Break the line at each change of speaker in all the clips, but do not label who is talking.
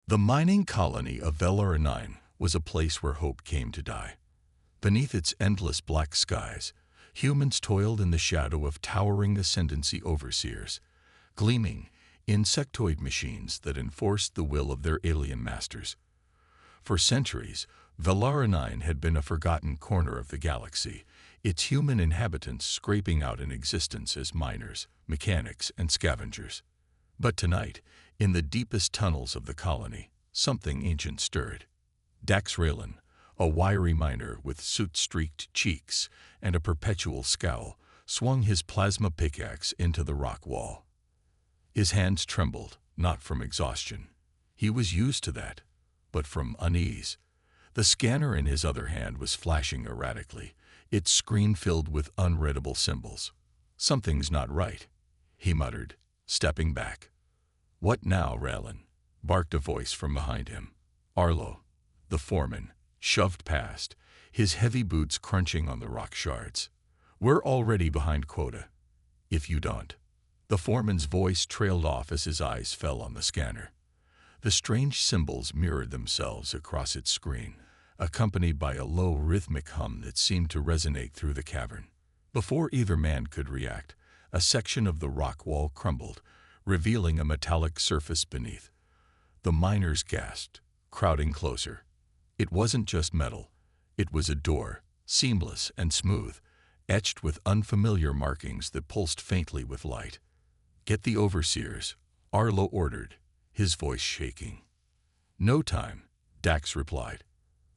The mining colony of Velar-9 was a place where hope came to die. Beneath its endless black skies, humans toiled in the shadow of towering ascendancy overseers, gleaming insectoid machines that enforced the will of their alien masters. For centuries, Velar-9 had been a forgotten corner of the galaxy, its human inhabitants scraping out an existence as miners, mechanics, and scavengers. But tonight, in the deepest tunnels of the colony, something ancient stirred. Dax Raylan, a wiry miner with soot-streaked cheeks and a perpetual scowl, swung his plasma pickaxe into the rock wall. His hands trembled, not from exhaustion. He was used to that, but from unease. The scanner in his other hand was flashing erratically, its screen filled with unreadable symbols. "Something's not right," he muttered, stepping back. "What now, Raylan?" barked a voice from behind him. Arlo, the foreman, shoved past, his heavy boots crunching on the rock shards. "We're already behind quota. If you don't." The foreman's voice trailed off as his eyes fell on the scanner. The strange symbols mirrored themselves across its screen, accompanied by a low rhythmic hum that seemed to resonate through the cavern. Before either man could react, a section of the rock wall crumbled, revealing a metallic surface beneath. The miners gasped, crowding closer. It wasn't just metal. It was a door, seamless and smooth, etched with unfamiliar markings that pulsed faintly with light. "Get the overseers," Arlo ordered, his voice shaking. "No time," Dax replied.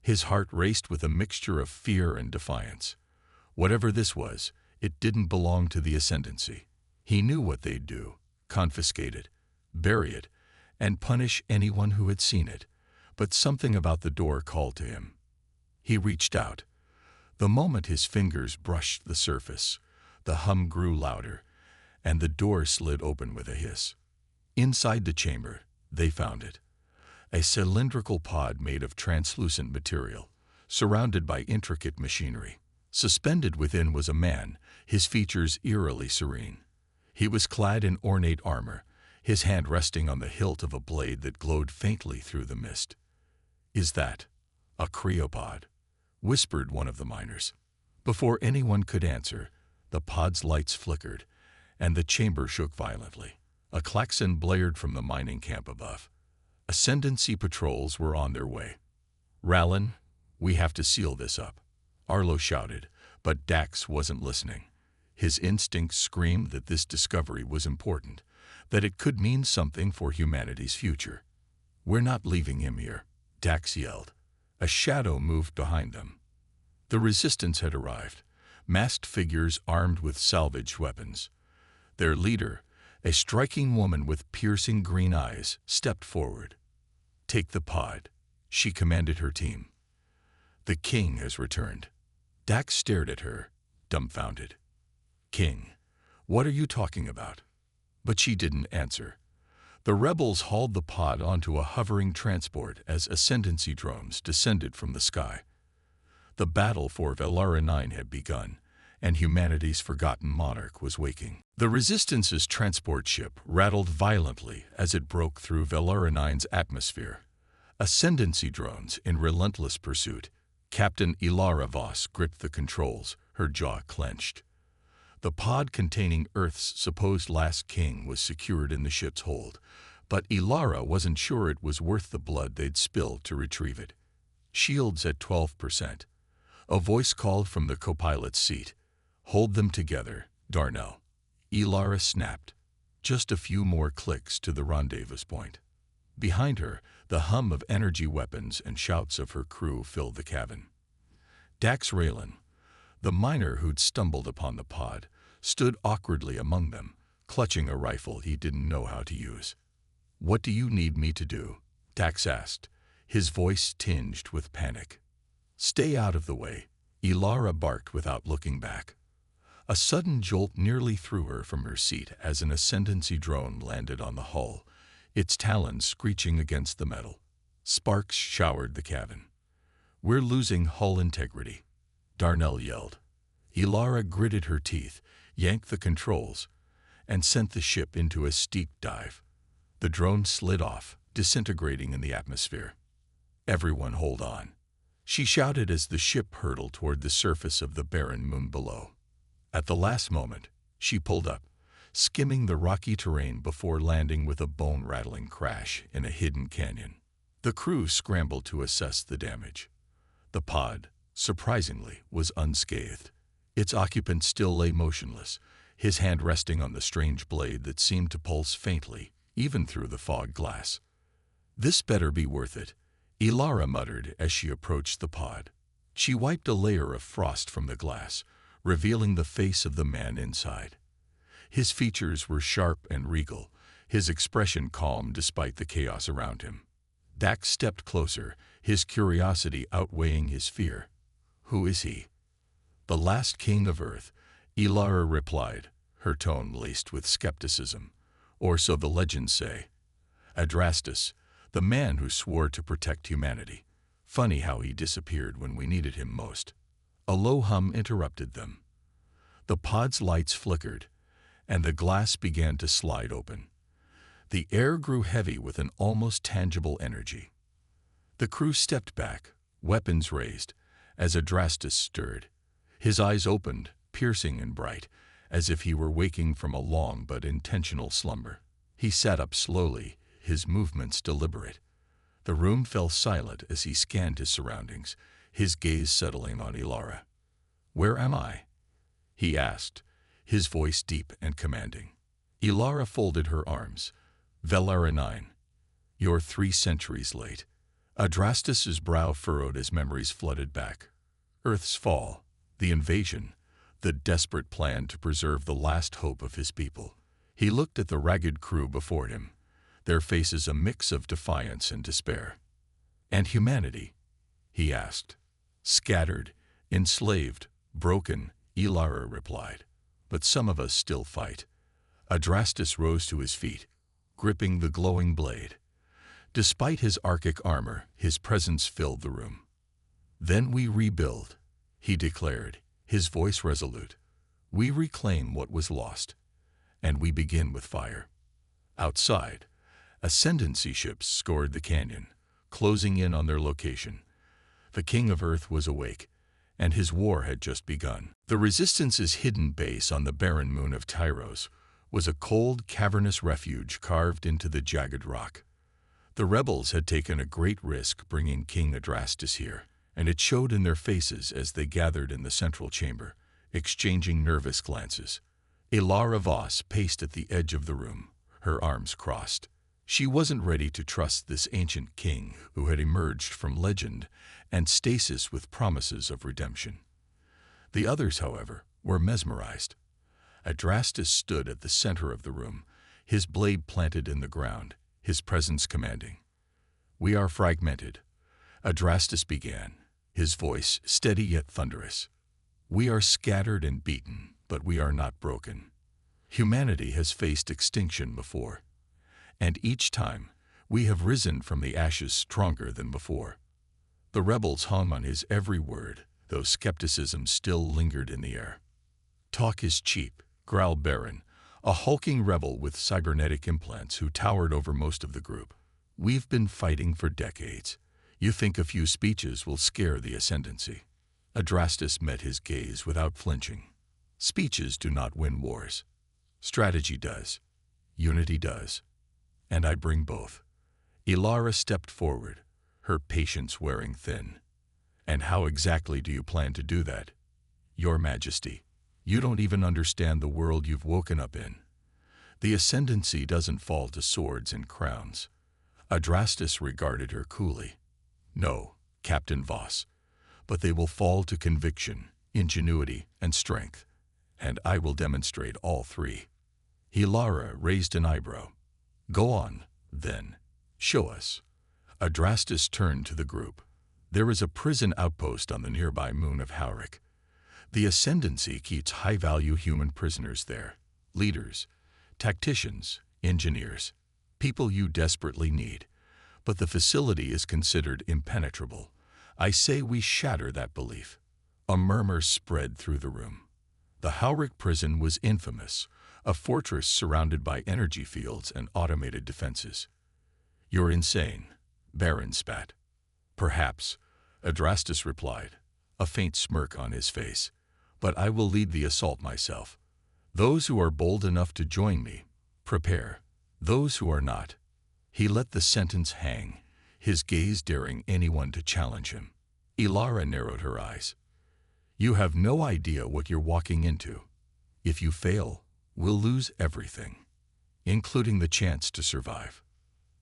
His heart raced with a mixture of fear and defiance. Whatever this was, it didn't belong to the Ascendancy. He knew what they'd do: confiscate it, bury it, and punish anyone who had seen it. But something about the door called to him. He reached out. The moment his fingers brushed the surface, the hum grew louder, and the door slid open with a hiss. Inside the chamber, they found it. A cylindrical pod made of translucent material, surrounded by intricate machinery. Suspended within was a man, his features eerily serene. He was clad in ornate armor, his hand resting on the hilt of a blade that glowed faintly through the mist. "Is that a cryopod?" whispered one of the miners. Before anyone could answer, the pod's lights flickered, and the chamber shook violently. A klaxon blared from the mining camp above. Ascendancy patrols were on their way. "Raylan, we have to seal this up," Arlo shouted, but Dax wasn't listening. His instincts screamed that this discovery was important, that it could mean something for humanity's future. "We're not leaving him here," Dax yelled. A shadow moved behind them. The resistance had arrived, masked figures armed with salvaged weapons. Their leader, a striking woman with piercing green eyes, stepped forward. "Take the pod," she commanded her team. "The king has returned." Dax stared at her, dumbfounded. "King? What are you talking about?" But she didn't answer. The rebels hauled the pod onto a hovering transport as Ascendancy drones descended from the sky. The battle for Velar-9 had begun, and humanity's forgotten monarch was waking. The Resistance's transport ship rattled violently as it broke through Velar-9's atmosphere. Ascendancy drones in relentless pursuit. Captain Ilara Voss gripped the controls, her jaw clenched. The pod containing Earth's supposed last king was secured in the ship's hold, but Ilara wasn't sure it was worth the blood they'd spilled to retrieve it. "Shields at 12%. A voice called from the co-pilot's seat. "Hold them together, Darnell." Ilara snapped. Just a few more clicks to the rendezvous point. Behind her, the hum of energy weapons and shouts of her crew filled the cabin. Dax Raylan, the miner who'd stumbled upon the pod, stood awkwardly among them, clutching a rifle he didn't know how to use. "What do you need me to do?" Dax asked, his voice tinged with panic. "Stay out of the way," Ilara barked without looking back. A sudden jolt nearly threw her from her seat as an Ascendancy drone landed on the hull, its talons screeching against the metal. Sparks showered the cabin. "We're losing hull integrity," Darnell yelled. Ilara gritted her teeth, yanked the controls, and sent the ship into a steep dive. The drone slid off, disintegrating in the atmosphere. "Everyone hold on," she shouted as the ship hurtled toward the surface of the barren moon below. At the last moment, she pulled up, skimming the rocky terrain before landing with a bone-rattling crash in a hidden canyon. The crew scrambled to assess the damage. The pod, surprisingly, was unscathed. Its occupant still lay motionless, his hand resting on the strange blade that seemed to pulse faintly, even through the fog glass. "This better be worth it," Ilara muttered as she approached the pod. She wiped a layer of frost from the glass, revealing the face of the man inside. His features were sharp and regal, his expression calm despite the chaos around him. Dax stepped closer, his curiosity outweighing his fear. "Who is he?" "The last king of Earth," Ilara replied, her tone laced with skepticism. "Or so the legends say. Adrastus, the man who swore to protect humanity. Funny how he disappeared when we needed him most." A low hum interrupted them. The pod's lights flickered, and the glass began to slide open. The air grew heavy with an almost tangible energy. The crew stepped back, weapons raised, as Adrastus stirred. His eyes opened, piercing and bright, as if he were waking from a long but intentional slumber. He sat up slowly, his movements deliberate. The room fell silent as he scanned his surroundings, his gaze settling on Ilara. "Where am I?" he asked, his voice deep and commanding. Ilara folded her arms. "Velara 9. You're 3 centuries late." Adrastus's brow furrowed as memories flooded back. Earth's fall, the invasion, the desperate plan to preserve the last hope of his people. He looked at the ragged crew before him, their faces a mix of defiance and despair. "And humanity?" he asked. "Scattered, enslaved, broken," Ilara replied. "But some of us still fight." Adrastus rose to his feet, gripping the glowing blade. Despite his Arctic armor, his presence filled the room. "Then we rebuild," he declared, his voice resolute. "We reclaim what was lost, and we begin with fire." Outside, ascendancy ships scoured the canyon, closing in on their location. The King of Earth was awake, and his war had just begun. The Resistance's hidden base on the barren moon of Tyros was a cold, cavernous refuge carved into the jagged rock. The rebels had taken a great risk bringing King Adrastus here, and it showed in their faces as they gathered in the central chamber, exchanging nervous glances. Ilara Voss paced at the edge of the room, her arms crossed. She wasn't ready to trust this ancient king who had emerged from legend and stasis with promises of redemption. The others, however, were mesmerized. Adrastus stood at the center of the room, his blade planted in the ground, his presence commanding. "We are fragmented," Adrastus began, his voice steady yet thunderous. "We are scattered and beaten, but we are not broken. Humanity has faced extinction before, and each time we have risen from the ashes stronger than before." The rebels hung on his every word, though skepticism still lingered in the air. "Talk is cheap," growled Baron, a hulking rebel with cybernetic implants who towered over most of the group. "We've been fighting for decades. You think a few speeches will scare the ascendancy?" Adrastus met his gaze without flinching. "Speeches do not win wars. Strategy does. Unity does. And I bring both." Ilara stepped forward, her patience wearing thin. "And how exactly do you plan to do that? Your Majesty, you don't even understand the world you've woken up in. The ascendancy doesn't fall to swords and crowns." Adrastus regarded her coolly. "No, Captain Voss, but they will fall to conviction, ingenuity, and strength, and I will demonstrate all 3. Ilara raised an eyebrow. "Go on, then. Show us." Adrastus turned to the group. "There is a prison outpost on the nearby moon of Hauric. The ascendancy keeps high-value human prisoners there. Leaders, tacticians, engineers, people you desperately need. But the facility is considered impenetrable. I say we shatter that belief." A murmur spread through the room. The Hauric prison was infamous, a fortress surrounded by energy fields and automated defenses. "You're insane," Baron spat. "Perhaps," Adrastus replied, a faint smirk on his face. "But I will lead the assault myself. Those who are bold enough to join me, prepare. Those who are not." He let the sentence hang, his gaze daring anyone to challenge him. Ilara narrowed her eyes. "You have no idea what you're walking into. If you fail, we'll lose everything, including the chance to survive."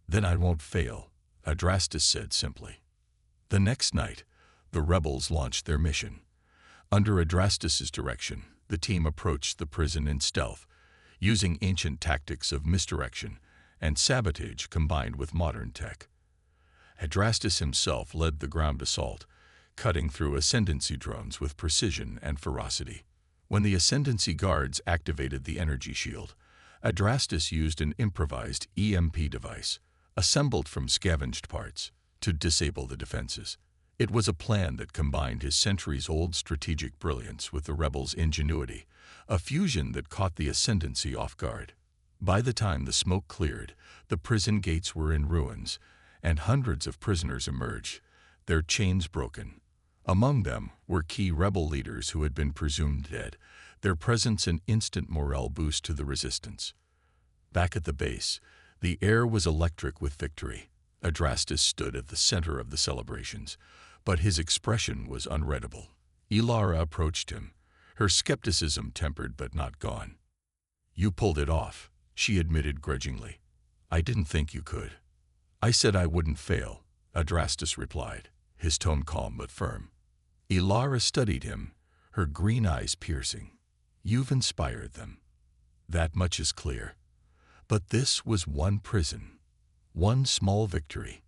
"Then I won't fail," Adrastus said simply. The next night, the rebels launched their mission. Under Adrastus's direction, the team approached the prison in stealth, using ancient tactics of misdirection and sabotage combined with modern tech. Adrastus himself led the ground assault, cutting through Ascendancy drones with precision and ferocity. When the Ascendancy guards activated the energy shield, Adrastus used an improvised EMP device, assembled from scavenged parts, to disable the defenses. It was a plan that combined his centuries-old strategic brilliance with the rebels' ingenuity, a fusion that caught the Ascendancy off guard. By the time the smoke cleared, the prison gates were in ruins, and hundreds of prisoners emerged, their chains broken. Among them were key rebel leaders who had been presumed dead, their presence an instant morale boost to the resistance. Back at the base, the air was electric with victory. Adrastus stood at the center of the celebrations, but his expression was unreadable. Ilara approached him, her skepticism tempered but not gone. "You pulled it off," she admitted grudgingly. "I didn't think you could." "I said I wouldn't fail," Adrastus replied, his tone calm but firm. Ilara studied him, her green eyes piercing. "You've inspired them. That much is clear. But this was one prison, one small victory.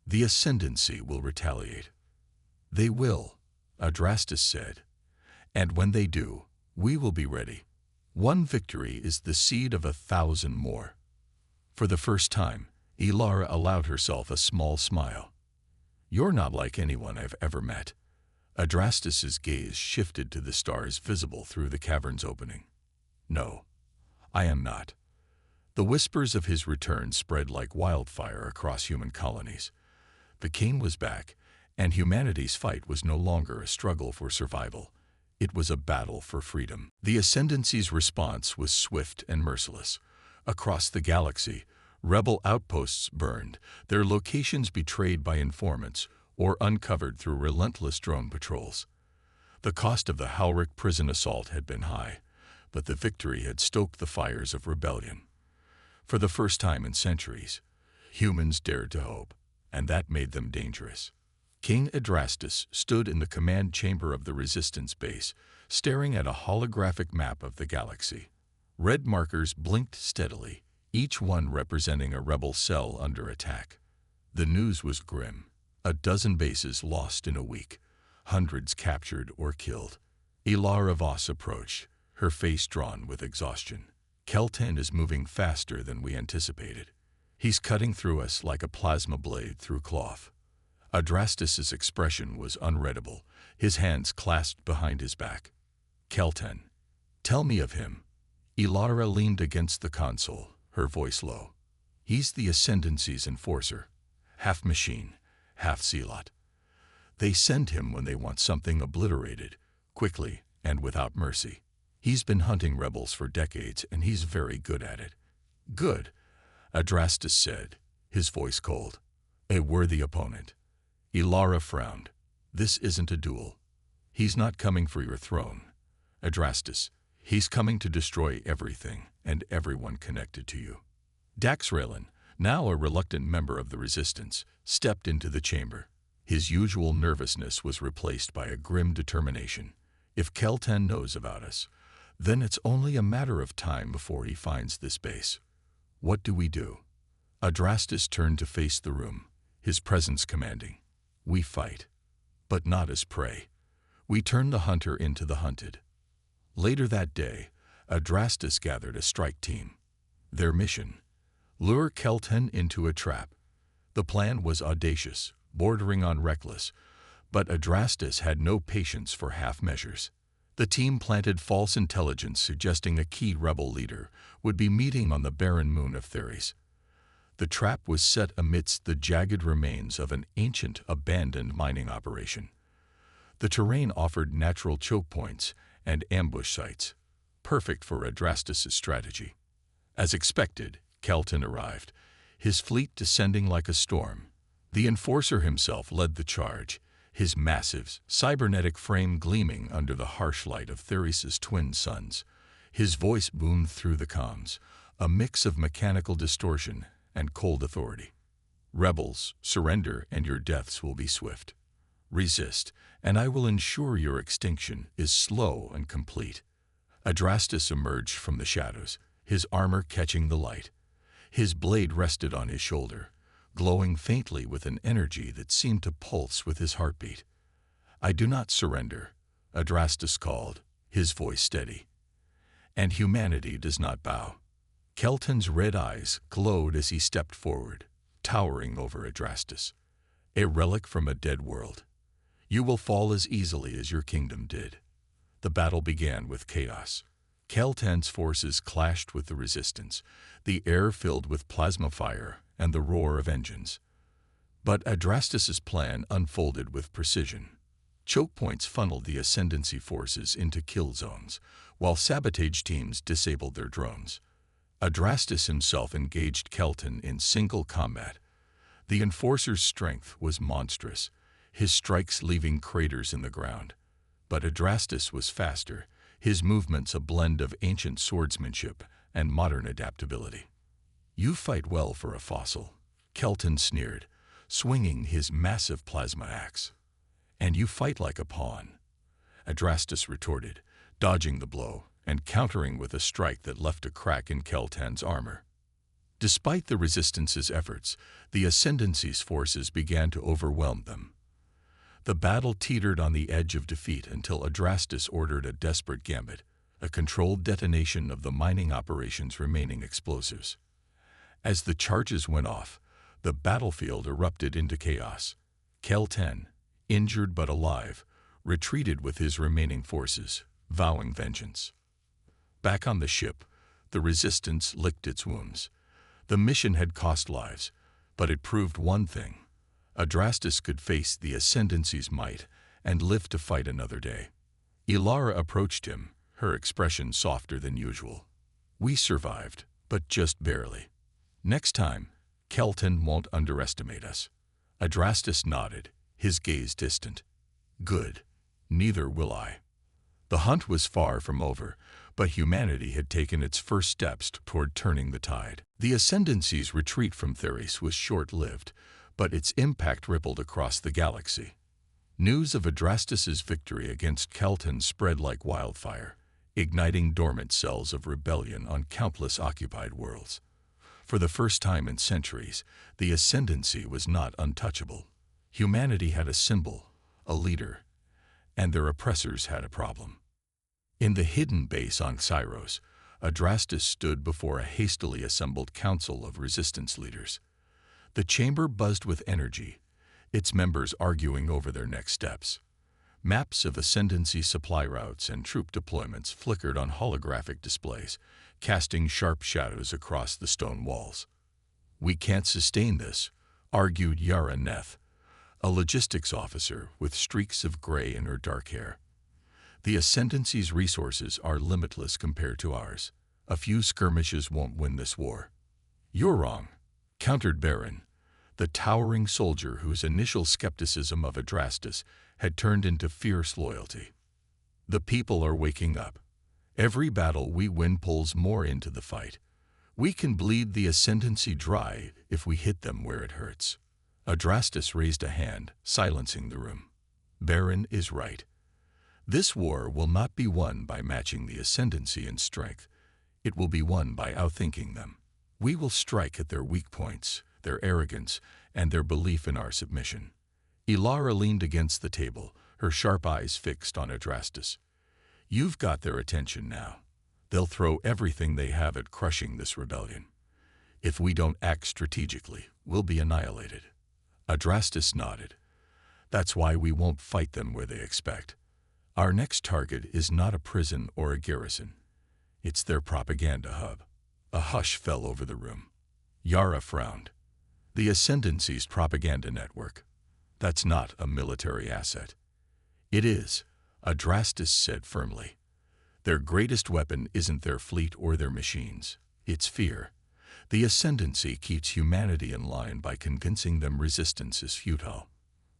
The Ascendancy will retaliate." "They will," Adrastus said. "And when they do, we will be ready. One victory is the seed of 1,000 more." For the first time, Ilara allowed herself a small smile. "You're not like anyone I've ever met." Adrastus's gaze shifted to the stars visible through the cavern's opening. "No, I am not." The whispers of his return spread like wildfire across human colonies. The king was back, and humanity's fight was no longer a struggle for survival. It was a battle for freedom. The Ascendancy's response was swift and merciless. Across the galaxy, rebel outposts burned, their locations betrayed by informants or uncovered through relentless drone patrols. The cost of the Halric prison assault had been high, but the victory had stoked the fires of rebellion. For the first time in centuries, humans dared to hope, and that made them dangerous. King Adrastus stood in the command chamber of the Resistance base, staring at a holographic map of the galaxy. Red markers blinked steadily, each one representing a rebel cell under attack. The news was grim. A dozen bases lost in a week, hundreds captured or killed. Ilara Voss approached, her face drawn with exhaustion. "Keltan is moving faster than we anticipated. He's cutting through us like a plasma blade through cloth." Adrastus's expression was unreadable, his hands clasped behind his back. "Keltan, tell me of him." Ilara leaned against the console, her voice low. "He's the Ascendancy's enforcer, half machine, half zealot. They send him when they want something obliterated, quickly and without mercy. He's been hunting rebels for decades, and he's very good at it." "Good," Adrastus said, his voice cold. "A worthy opponent." Ilara frowned. "This isn't a duel. He's not coming for your throne, Adrastus. He's coming to destroy everything and everyone connected to you." Daxraylan, now a reluctant member of the Resistance, stepped into the chamber. His usual nervousness was replaced by a grim determination. "If Keltan knows about us, then it's only a matter of time before he finds this base. What do we do?" Adrastus turned to face the room, his presence commanding. "We fight, but not as prey. We turn the hunter into the hunted." Later that day, Adrastus gathered a strike team. Their mission: lure Keltan into a trap. The plan was audacious, bordering on reckless, but Adrastus had no patience for half measures. The team planted false intelligence suggesting a key rebel leader would be meeting on the barren moon of Theres. The trap was set amidst the jagged remains of an ancient, abandoned mining operation. The terrain offered natural choke points and ambush sites, perfect for Adrastus' strategy. As expected, Kelton arrived, his fleet descending like a storm. The Enforcer himself led the charge, his massive, cybernetic frame gleaming under the harsh light of Theris's twin suns. His voice boomed through the comms, a mix of mechanical distortion and cold authority. Rebels, surrender and your deaths will be swift. Resist, and I will ensure your extinction is slow and complete. Adrastus emerged from the shadows, his armor catching the light. His blade rested on his shoulder, glowing faintly with an energy that seemed to pulse with his heartbeat. I do not surrender, Adrastus called, his voice steady. And humanity does not bow. Kelton's red eyes glowed as he stepped forward, towering over Adrastus, a relic from a dead world. You will fall as easily as your kingdom did. The battle began with chaos. Kelton's forces clashed with the resistance, the air filled with plasma fire and the roar of engines. But Adrastus's plan unfolded with precision. Choke points funneled the Ascendancy forces into kill zones, while sabotage teams disabled their drones. Adrastus himself engaged Kelton in single combat. The Enforcer's strength was monstrous, his strikes leaving craters in the ground. But Adrastus was faster, his movements a blend of ancient swordsmanship and modern adaptability. You fight well for a fossil, Kelton sneered, swinging his massive plasma axe. And you fight like a pawn, Adrastus retorted, dodging the blow and countering with a strike that left a crack in Kelton's armor. Despite the Resistance's efforts, the Ascendancy's forces began to overwhelm them. The battle teetered on the edge of defeat until Adrastus ordered a desperate gambit, a controlled detonation of the mining operation's remaining explosives. As the charges went off, the battlefield erupted into chaos. Kelton, injured but alive, retreated with his remaining forces, vowing vengeance. Back on the ship, the Resistance licked its wounds. The mission had cost lives, but it proved one thing. Adrastus could face the Ascendancy's might and live to fight another day. Ilara approached him, her expression softer than usual. We survived, but just barely. Next time, Kelton won't underestimate us. Adrastus nodded, his gaze distant. Good. Neither will I. The hunt was far from over, but humanity had taken its first steps toward turning the tide. The Ascendancy's retreat from Theris was short-lived, but its impact rippled across the galaxy. News of Adrastus's victory against Kelton spread like wildfire, igniting dormant cells of rebellion on countless occupied worlds. For the first time in centuries, the Ascendancy was not untouchable. Humanity had a symbol, a leader, and their oppressors had a problem. In the hidden base on Xyros, Adrastus stood before a hastily assembled council of resistance leaders. The chamber buzzed with energy, its members arguing over their next steps. Maps of Ascendancy supply routes and troop deployments flickered on holographic displays, casting sharp shadows across the stone walls. We can't sustain this, argued Yara Neth, a logistics officer with streaks of gray in her dark hair. The Ascendancy's resources are limitless compared to ours. A few skirmishes won't win this war. You're wrong, countered Baron, the towering soldier whose initial skepticism of Adrastus had turned into fierce loyalty. The people are waking up. Every battle we win pulls more into the fight. We can bleed the Ascendancy dry if we hit them where it hurts. Adrastus raised a hand, silencing the room. Baron is right. This war will not be won by matching the Ascendancy in strength. It will be won by outthinking them. We will strike at their weak points, their arrogance, and their belief in our submission. Ilara leaned against the table, her sharp eyes fixed on Adrastus. You've got their attention now. They'll throw everything they have at crushing this rebellion. If we don't act strategically, we'll be annihilated. Adrastus nodded. That's why we won't fight them where they expect. Our next target is not a prison or a garrison. It's their propaganda hub. A hush fell over the room. Yara frowned. The Ascendancy's propaganda network. That's not a military asset. It is, Adrastus said firmly. Their greatest weapon isn't their fleet or their machines. It's fear. The Ascendancy keeps humanity in line by convincing them resistance is futile.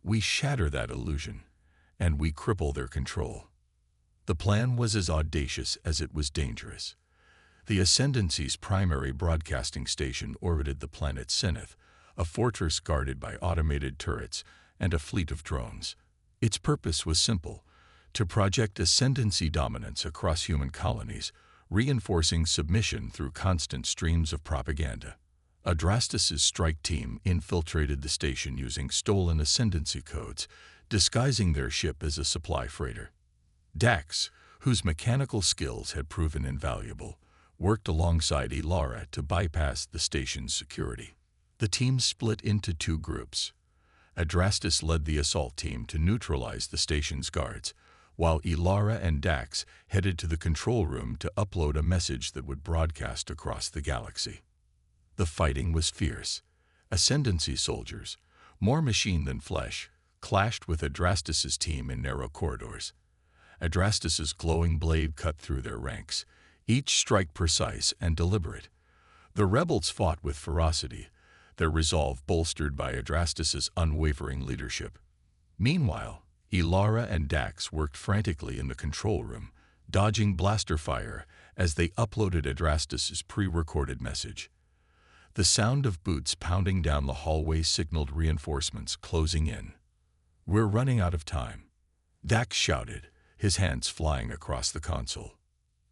We shatter that illusion, and we cripple their control. The plan was as audacious as it was dangerous. The Ascendancy's primary broadcasting station orbited the planet Zenith, a fortress guarded by automated turrets and a fleet of drones. Its purpose was simple: to project Ascendancy dominance across human colonies, reinforcing submission through constant streams of propaganda. Adrastus's strike team infiltrated the station using stolen Ascendancy codes, disguising their ship as a supply freighter. Dax, whose mechanical skills had proven invaluable, worked alongside Ilara to bypass the station's security. The team split into two groups. Adrastus led the assault team to neutralize the station's guards, while Ilara and Dax headed to the control room to upload a message that would broadcast across the galaxy. The fighting was fierce. Ascendancy soldiers, more machine than flesh, clashed with Adrastus's team in narrow corridors. Adrastus's glowing blade cut through their ranks, each strike precise and deliberate. The rebels fought with ferocity, their resolve bolstered by Adrastus's unwavering leadership. Meanwhile, Ilara and Dax worked frantically in the control room, dodging blaster fire as they uploaded Adrastus's pre-recorded message. The sound of boots pounding down the hallway signaled reinforcements closing in. "We're running out of time," Dax shouted, his hands flying across the console.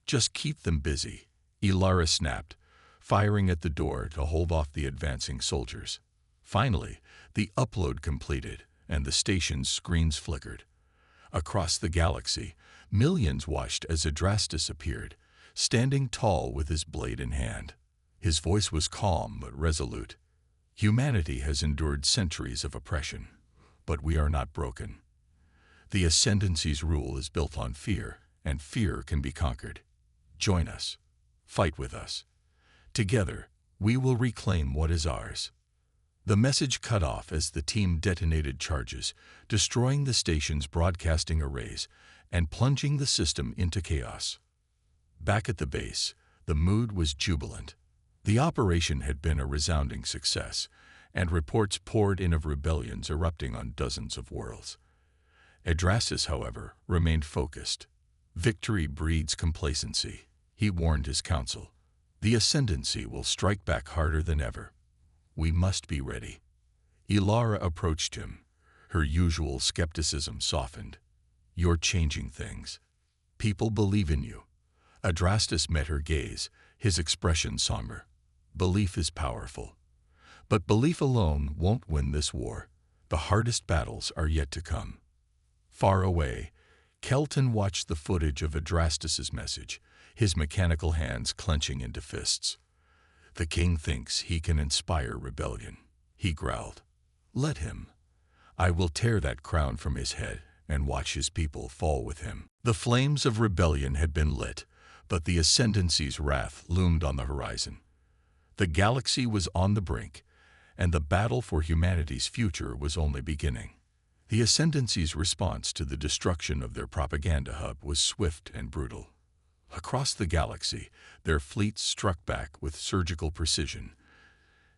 "Just keep them busy," Ilara snapped, firing at the door to hold off the advancing soldiers. Finally, the upload completed, and the station's screens flickered. Across the galaxy, millions watched as Adrastus appeared, standing tall with his blade in hand. His voice was calm but resolute. "Humanity has endured centuries of oppression, but we are not broken. The Ascendancy's rule is built on fear, and fear can be conquered. Join us. Fight with us. Together, we will reclaim what is ours." The message cut off as the team detonated charges, destroying the station's broadcasting arrays and plunging the system into chaos. Back at the base, the mood was jubilant. The operation had been a resounding success, and reports poured in of rebellions erupting on dozens of worlds. Adrastus, however, remained focused. "Victory breeds complacency," he warned his council. "The Ascendancy will strike back harder than ever. We must be ready." Ilara approached him. Her usual skepticism softened. "You're changing things. People believe in you." Adrastus met her gaze, his expression somber. "Belief is powerful. But belief alone won't win this war. The hardest battles are yet to come." Far away, Kelton watched the footage of Adrastus's message, his mechanical hands clenching into fists. "The king thinks he can inspire rebellion," he growled. "Let him. I will tear that crown from his head and watch his people fall with him." The flames of rebellion had been lit, but the Ascendancy's wrath loomed on the horizon. The galaxy was on the brink, and the battle for humanity's future was only beginning. The Ascendancy's response to the destruction of their propaganda hub was swift and brutal. Across the galaxy, their fleets struck back with surgical precision,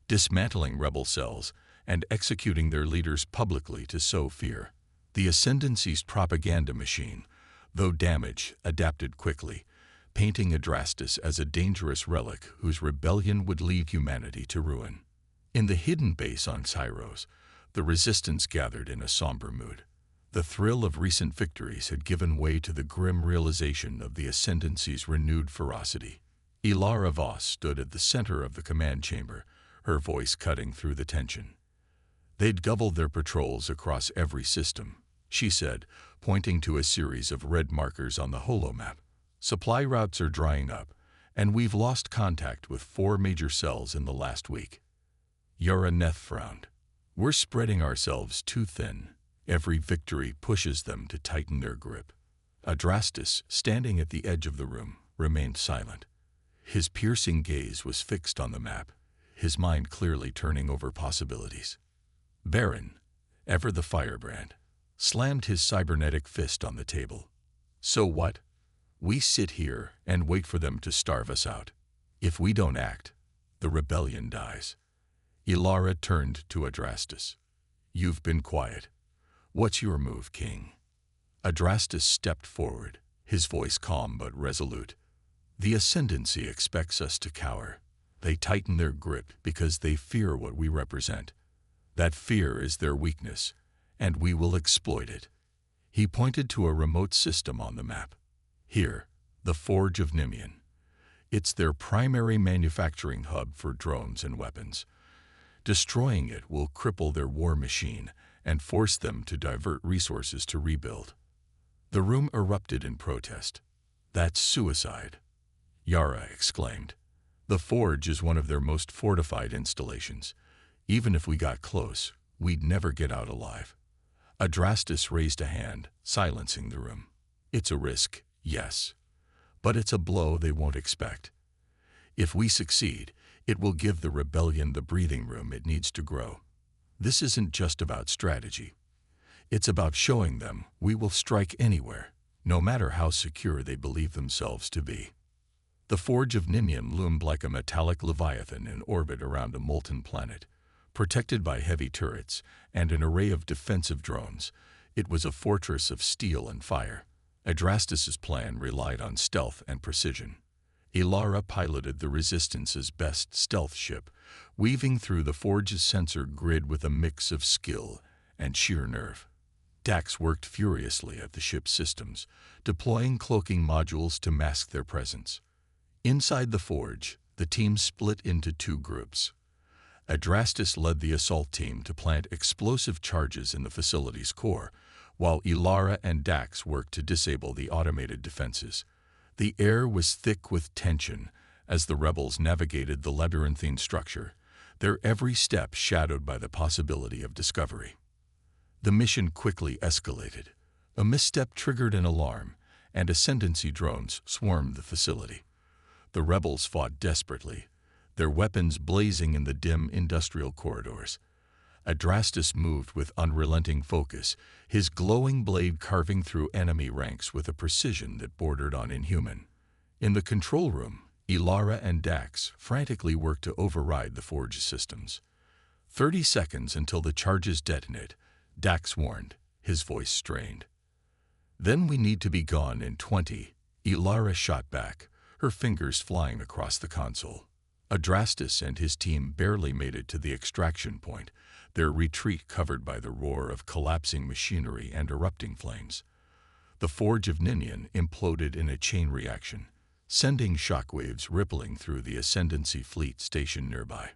dismantling rebel cells and executing their leaders publicly to sow fear. The Ascendancy's propaganda machine, though damaged, adapted quickly, painting Adrastus as a dangerous relic whose rebellion would lead humanity to ruin. In the hidden base on Syros, the resistance gathered in a somber mood. The thrill of recent victories had given way to the grim realization of the Ascendancy's renewed ferocity. Ilara Voss stood at the center of the command chamber, her voice cutting through the tension. "They'd doubled their patrols across every system," she said, pointing to a series of red markers on the holomap. "Supply routes are drying up, and we've lost contact with 4 major cells in the last week." Yara Neth frowned. "We're spreading ourselves too thin. Every victory pushes them to tighten their grip." Adrastus, standing at the edge of the room, remained silent. His piercing gaze was fixed on the map, his mind clearly turning over possibilities. Baron, ever the firebrand, slammed his cybernetic fist on the table. So what? We sit here and wait for them to starve us out. If we don't act, the rebellion dies. Ilara turned to Adrastus. You've been quiet. What's your move, King? Adrastus stepped forward, his voice calm but resolute. The Ascendancy expects us to cower. They tighten their grip because they fear what we represent. That fear is their weakness, and we will exploit it. He pointed to a remote system on the map. Here, the Forge of Nimian. It's their primary manufacturing hub for drones and weapons. Destroying it will cripple their war machine and force them to divert resources to rebuild. The room erupted in protest. That's suicide, Yara exclaimed. The Forge is one of their most fortified installations. Even if we got close, we'd never get out alive. Adrastus raised a hand, silencing the room. It's a risk, yes, but it's a blow they won't expect. If we succeed, it will give the rebellion the breathing room it needs to grow. This isn't just about strategy. It's about showing them we will strike anywhere, no matter how secure they believe themselves to be. The Forge of Nimian loomed like a metallic leviathan in orbit around a molten planet. Protected by heavy turrets and an array of defensive drones, it was a fortress of steel and fire. Adrastus's plan relied on stealth and precision. Ilara piloted the Resistance's best stealth ship, weaving through the Forge's sensor grid with a mix of skill and sheer nerve. Dax worked furiously at the ship's systems, deploying cloaking modules to mask their presence. Inside the Forge, the team split into two groups. Adrastus led the assault team to plant explosive charges in the facility's core, while Ilara and Dax worked to disable the automated defenses. The air was thick with tension as the rebels navigated the labyrinthine structure, their every step shadowed by the possibility of discovery. The mission quickly escalated. A misstep triggered an alarm, and Ascendancy drones swarmed the facility. The rebels fought desperately, their weapons blazing in the dim industrial corridors. Adrastus moved with unrelenting focus, his glowing blade carving through enemy ranks with a precision that bordered on inhuman. In the control room, Ilara and Dax frantically worked to override the Forge systems. 30 seconds until the charges detonate, Dax warned, his voice strained. Then we need to be gone in 20. Ilara shot back, her fingers flying across the console. Adrastus and his team barely made it to the extraction point, their retreat covered by the roar of collapsing machinery and erupting flames. The Forge of Nimian imploded in a chain reaction, sending shockwaves rippling through the Ascendancy fleet stationed nearby.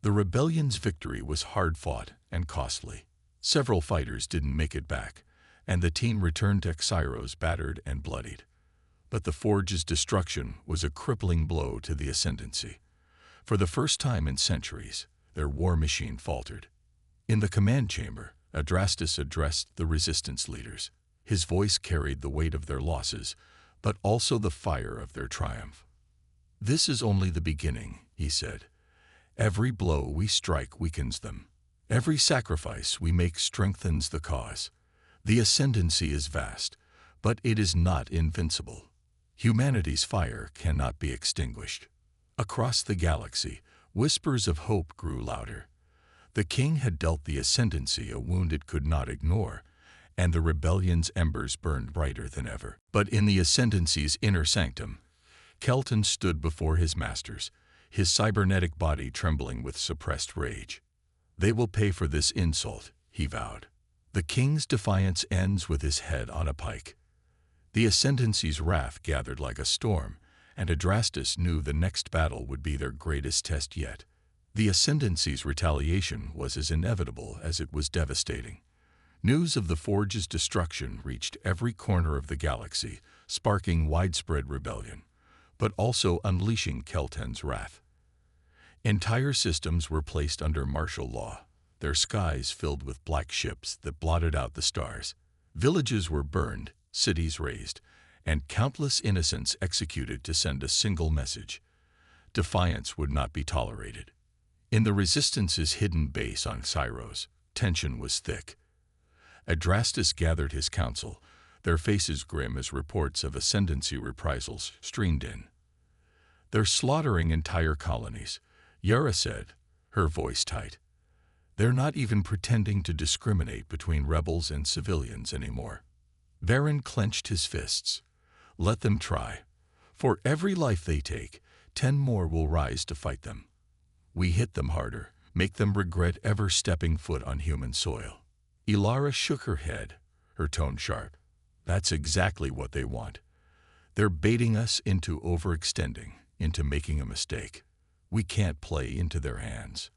The rebellion's victory was hard-fought and costly. Several fighters didn't make it back, and the team returned to Xyros battered and bloodied. But the Forge's destruction was a crippling blow to the Ascendancy. For the first time in centuries, their war machine faltered. In the command chamber, Adrastus addressed the resistance leaders. His voice carried the weight of their losses, but also the fire of their triumph. "This is only the beginning," he said. "Every blow we strike weakens them. Every sacrifice we make strengthens the cause. The Ascendancy is vast, but it is not invincible. Humanity's fire cannot be extinguished." Across the galaxy, whispers of hope grew louder. The king had dealt the Ascendancy a wound it could not ignore, and the rebellion's embers burned brighter than ever. But in the Ascendancy's inner sanctum, Kelton stood before his masters, his cybernetic body trembling with suppressed rage. "They will pay for this insult," he vowed. The king's defiance ends with his head on a pike. The Ascendancy's wrath gathered like a storm, and Adrastus knew the next battle would be their greatest test yet. The Ascendancy's retaliation was as inevitable as it was devastating. News of the Forge's destruction reached every corner of the galaxy, sparking widespread rebellion, but also unleashing Kelton's wrath. Entire systems were placed under martial law, their skies filled with black ships that blotted out the stars. Villages were burned, cities razed, and countless innocents executed to send a single message: defiance would not be tolerated. In the Resistance's hidden base on Cyros, tension was thick. Adrastus gathered his council, their faces grim as reports of Ascendancy reprisals streamed in. "They're slaughtering entire colonies," Yara said, her voice tight. "They're not even pretending to discriminate between rebels and civilians anymore." Varen clenched his fists. "Let them try. For every life they take, 10 more will rise to fight them. We hit them harder, make them regret ever stepping foot on human soil." Ilara shook her head, her tone sharp. "That's exactly what they want. They're baiting us into overextending, into making a mistake. We can't play into their hands."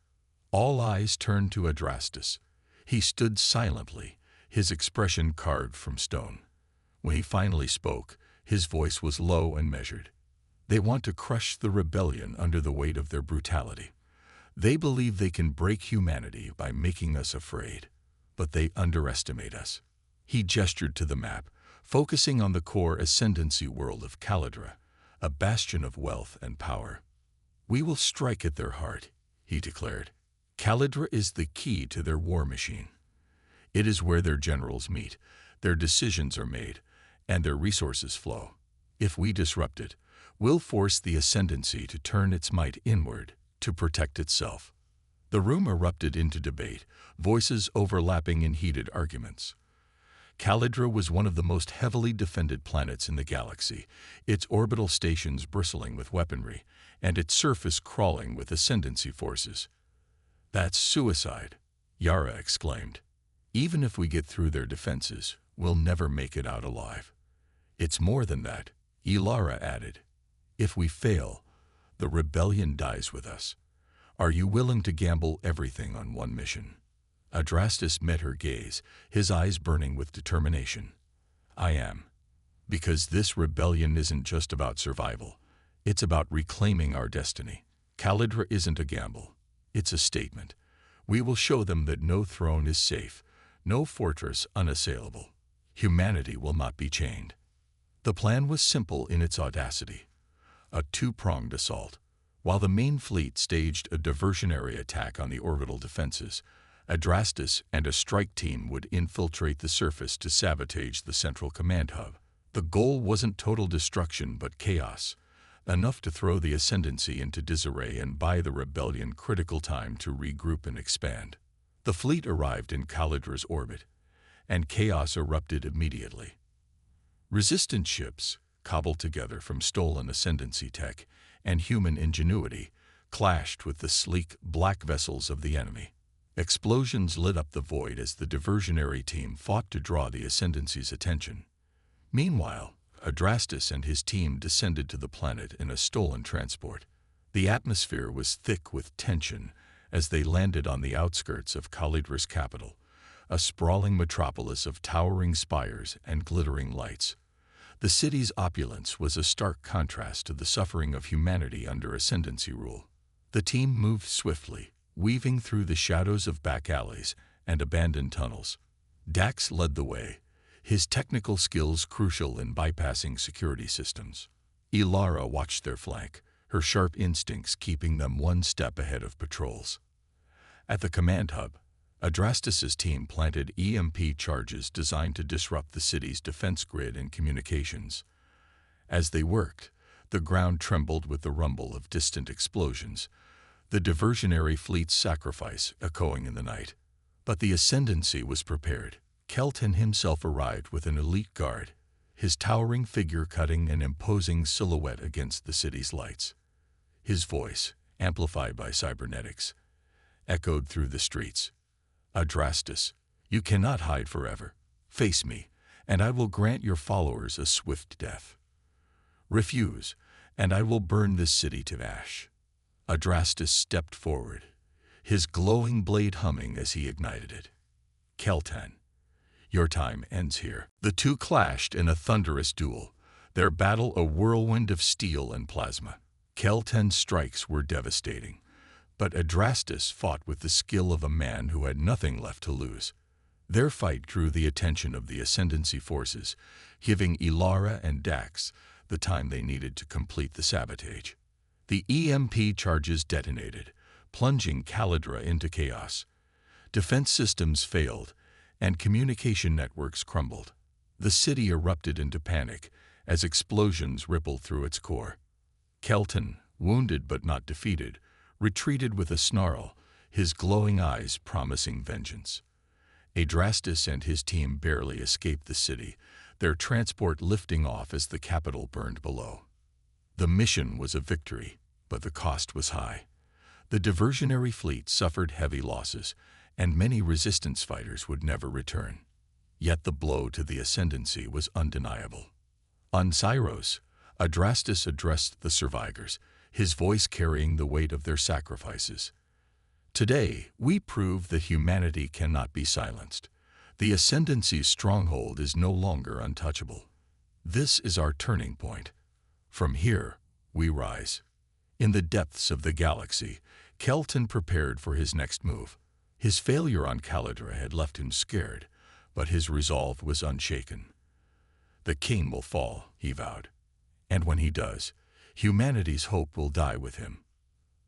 All eyes turned to Adrastus. He stood silently, his expression carved from stone. When he finally spoke, his voice was low and measured. "They want to crush the rebellion under the weight of their brutality. They believe they can break humanity by making us afraid, but they underestimate us." He gestured to the map, focusing on the core ascendancy world of Calidra, a bastion of wealth and power. "We will strike at their heart," he declared. "Calidra is the key to their war machine. It is where their generals meet, their decisions are made, and their resources flow. If we disrupt it, we'll force the ascendancy to turn its might inward, to protect itself." The room erupted into debate, voices overlapping in heated arguments. Calidra was one of the most heavily defended planets in the galaxy, its orbital stations bristling with weaponry, and its surface crawling with ascendancy forces. "That's suicide," Yara exclaimed. "Even if we get through their defenses, we'll never make it out alive." "It's more than that," Ilara added. "If we fail, the rebellion dies with us. Are you willing to gamble everything on one mission?" Adrastus met her gaze, his eyes burning with determination. "I am. Because this rebellion isn't just about survival. It's about reclaiming our destiny. Calidra isn't a gamble. It's a statement. We will show them that no throne is safe, no fortress unassailable. Humanity will not be chained." The plan was simple in its audacity. A two-pronged assault. While the main fleet staged a diversionary attack on the orbital defenses, Adrastus and a strike team would infiltrate the surface to sabotage the central command hub. The goal wasn't total destruction but chaos, enough to throw the ascendancy into disarray and buy the rebellion critical time to regroup and expand. The fleet arrived in Calidra's orbit, and chaos erupted immediately. Resistant ships, cobbled together from stolen ascendancy tech and human ingenuity, clashed with the sleek, black vessels of the enemy. Explosions lit up the void as the diversionary team fought to draw the ascendancy's attention. Meanwhile, Adrastus and his team descended to the planet in a stolen transport. The atmosphere was thick with tension as they landed on the outskirts of Calidra's capital, a sprawling metropolis of towering spires and glittering lights. The city's opulence was a stark contrast to the suffering of humanity under ascendancy rule. The team moved swiftly, weaving through the shadows of back alleys and abandoned tunnels. Dax led the way, his technical skills crucial in bypassing security systems. Ilara watched their flank, her sharp instincts keeping them one step ahead of patrols. At the command hub, Adrastus's team planted EMP charges designed to disrupt the city's defense grid and communications. As they worked, the ground trembled with the rumble of distant explosions, the diversionary fleet's sacrifice echoing in the night. But the ascendancy was prepared. Kelton himself arrived with an elite guard, his towering figure cutting an imposing silhouette against the city's lights. His voice, amplified by cybernetics, echoed through the streets. "Adrastus, you cannot hide forever. Face me, and I will grant your followers a swift death. Refuse, and I will burn this city to ash." Adrastus stepped forward, his glowing blade humming as he ignited it. "Keltan, your time ends here." The two clashed in a thunderous duel, their battle a whirlwind of steel and plasma. Keltan's strikes were devastating, but Adrastus fought with the skill of a man who had nothing left to lose. Their fight drew the attention of the ascendancy forces, giving Ilara and Dax the time they needed to complete the sabotage. The EMP charges detonated, plunging Calidra into chaos. Defense systems failed, and communication networks crumbled. The city erupted into panic as explosions rippled through its core. Kelton, wounded but not defeated, retreated with a snarl, his glowing eyes promising vengeance. Adrastus and his team barely escaped the city, their transport lifting off as the capital burned below. The mission was a victory, but the cost was high. The diversionary fleet suffered heavy losses, and many resistance fighters would never return. Yet the blow to the ascendancy was undeniable. On Syros, Adrastus addressed the survivors, his voice carrying the weight of their sacrifices. Today, we prove that humanity cannot be silenced. The ascendancy's stronghold is no longer untouchable. This is our turning point. From here, we rise. In the depths of the galaxy, Kelton prepared for his next move. His failure on Calidra had left him scared, but his resolve was unshaken. The king will fall, he vowed. And when he does, humanity's hope will die with him.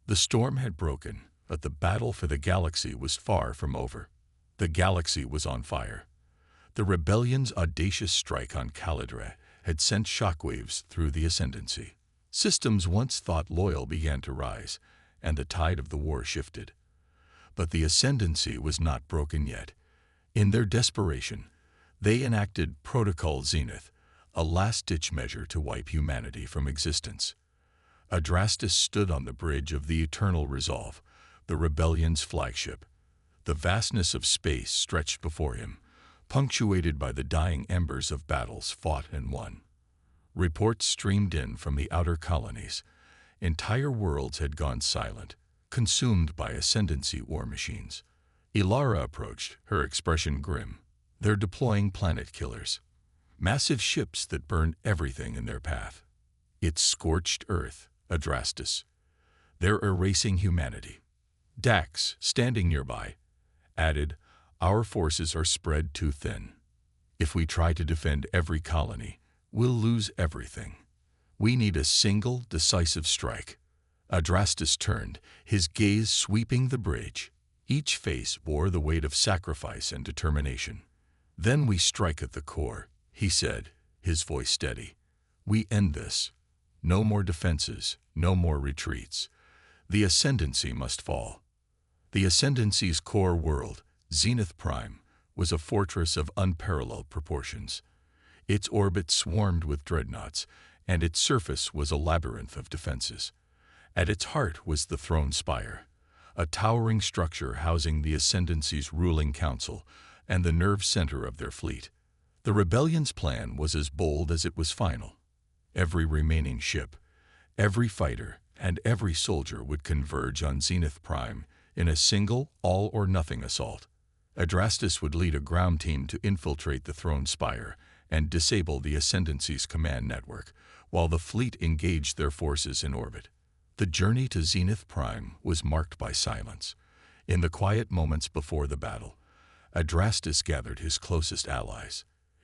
The storm had broken, but the battle for the galaxy was far from over. The galaxy was on fire. The rebellion's audacious strike on Calidra had sent shockwaves through the ascendancy. Systems once thought loyal began to rise, and the tide of the war shifted. But the ascendancy was not broken yet. In their desperation, they enacted Protocol Zenith, a last-ditch measure to wipe humanity from existence. Adrastus stood on the bridge of the Eternal Resolve, the rebellion's flagship. The vastness of space stretched before him, punctuated by the dying embers of battles fought and won. Reports streamed in from the outer colonies. Entire worlds had gone silent, consumed by ascendancy war machines. Ilara approached, her expression grim. They're deploying planet killers. Massive ships that burned everything in their path. It's scorched Earth, Adrastus. They're erasing humanity. Dax, standing nearby, added, our forces are spread too thin. If we try to defend every colony, we'll lose everything. We need a single, decisive strike. Adrastus turned, his gaze sweeping the bridge. Each face bore the weight of sacrifice and determination. Then we strike at the core, he said, his voice steady. We end this. No more defenses, no more retreats. The ascendancy must fall. The ascendancy's core world, Zenith Prime, was a fortress of unparalleled proportions. Its orbit swarmed with dreadnoughts, and its surface was a labyrinth of defenses. At its heart was the throne spire, a towering structure housing the ascendancy's ruling council and the nerve center of their fleet. The rebellion's plan was as bold as it was final. Every remaining ship, every fighter, and every soldier would converge on Zenith Prime in a single, all-or-nothing assault. Adrastus would lead a ground team to infiltrate the throne spire and disable the ascendancy's command network, while the fleet engaged their forces in orbit. The journey to Zenith Prime was marked by silence. In the quiet moments before the battle, Adrastus gathered his closest allies,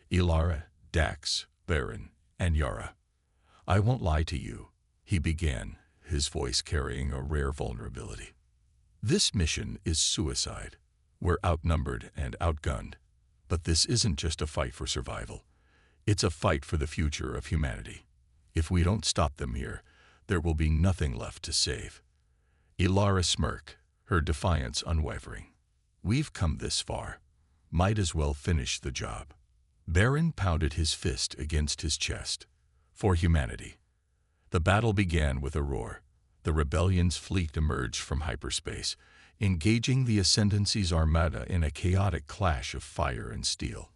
Ilara, Dax, Baron, and Yara. I won't lie to you, he began, his voice carrying a rare vulnerability. This mission is suicide. We're outnumbered and outgunned. But this isn't just a fight for survival. It's a fight for the future of humanity. If we don't stop them here, there will be nothing left to save. Ilara smirked, her defiance unwavering. We've come this far. Might as well finish the job. Baron pounded his fist against his chest. For humanity. The battle began with a roar. The rebellion's fleet emerged from hyperspace, engaging the ascendancy's armada in a chaotic clash of fire and steel.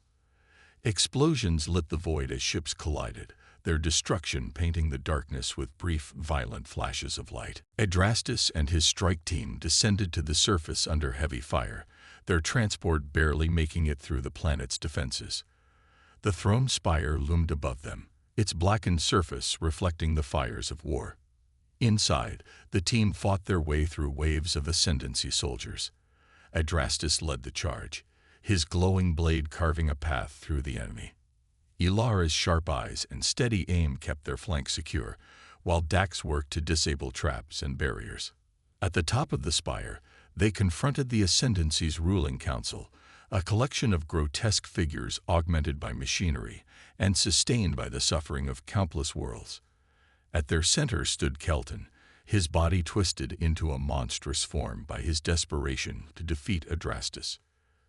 Explosions lit the void as ships collided, their destruction painting the darkness with brief, violent flashes of light. Adrastus and his strike team descended to the surface under heavy fire, their transport barely making it through the planet's defenses. The throne spire loomed above them, its blackened surface reflecting the fires of war. Inside, the team fought their way through waves of ascendancy soldiers. Adrastus led the charge, his glowing blade carving a path through the enemy. Ilara's sharp eyes and steady aim kept their flanks secure, while Dax worked to disable traps and barriers. At the top of the spire, they confronted the Ascendancy's ruling council, a collection of grotesque figures augmented by machinery and sustained by the suffering of countless worlds. At their center stood Kelton, his body twisted into a monstrous form by his desperation to defeat Adrastus.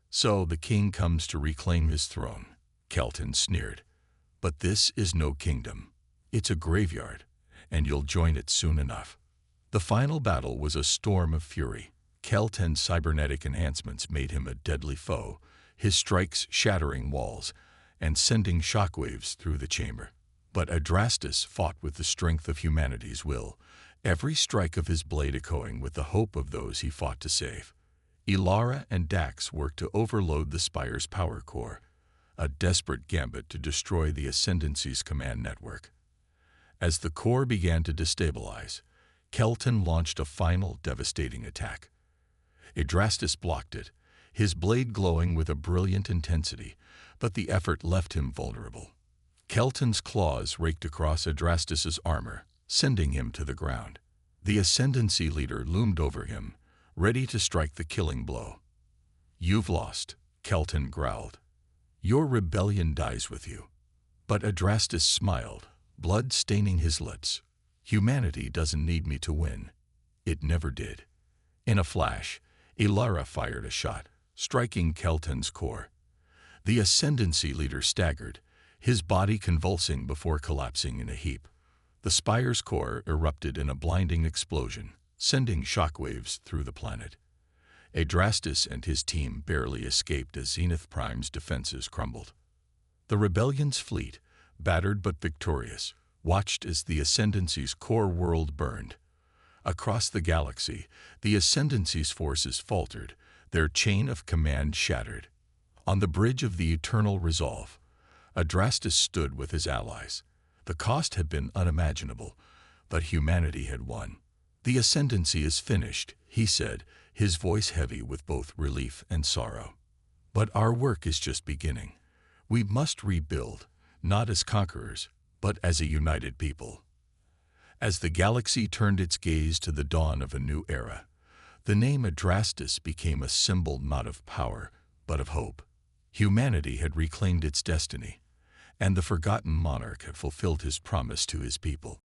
"So the king comes to reclaim his throne," Kelton sneered. "But this is no kingdom. It's a graveyard, and you'll join it soon enough." The final battle was a storm of fury. Kelton's cybernetic enhancements made him a deadly foe, his strikes shattering walls and sending shockwaves through the chamber. But Adrastus fought with the strength of humanity's will, every strike of his blade echoing with the hope of those he fought to save. Ilara and Dax worked to overload the spire's power core, a desperate gambit to destroy the Ascendancy's command network. As the core began to destabilize, Kelton launched a final devastating attack. Adrastus blocked it, his blade glowing with a brilliant intensity, but the effort left him vulnerable. Kelton's claws raked across Adrastus's armor, sending him to the ground. The Ascendancy leader loomed over him, ready to strike the killing blow. "You've lost," Kelton growled. "Your rebellion dies with you." But Adrastus smiled, blood staining his lips. "Humanity doesn't need me to win. It never did." In a flash, Ilara fired a shot, striking Kelton's core. The Ascendancy leader staggered, his body convulsing before collapsing in a heap. The spire's core erupted in a blinding explosion, sending shockwaves through the planet. Adrastus and his team barely escaped as Zenith Prime's defenses crumbled. The rebellion's fleet, battered but victorious, watched as the Ascendancy's core world burned. Across the galaxy, the Ascendancy's forces faltered, their chain of command shattered. On the bridge of the Eternal Resolve, Adrastus stood with his allies. The cost had been unimaginable, but humanity had won. "The Ascendancy is finished," he said, his voice heavy with both relief and sorrow. "But our work is just beginning. We must rebuild, not as conquerors, but as a united people." As the galaxy turned its gaze to the dawn of a new era, the name Adrastus became a symbol not of power, but of hope. Humanity had reclaimed its destiny, and the forgotten monarch had fulfilled his promise to his people.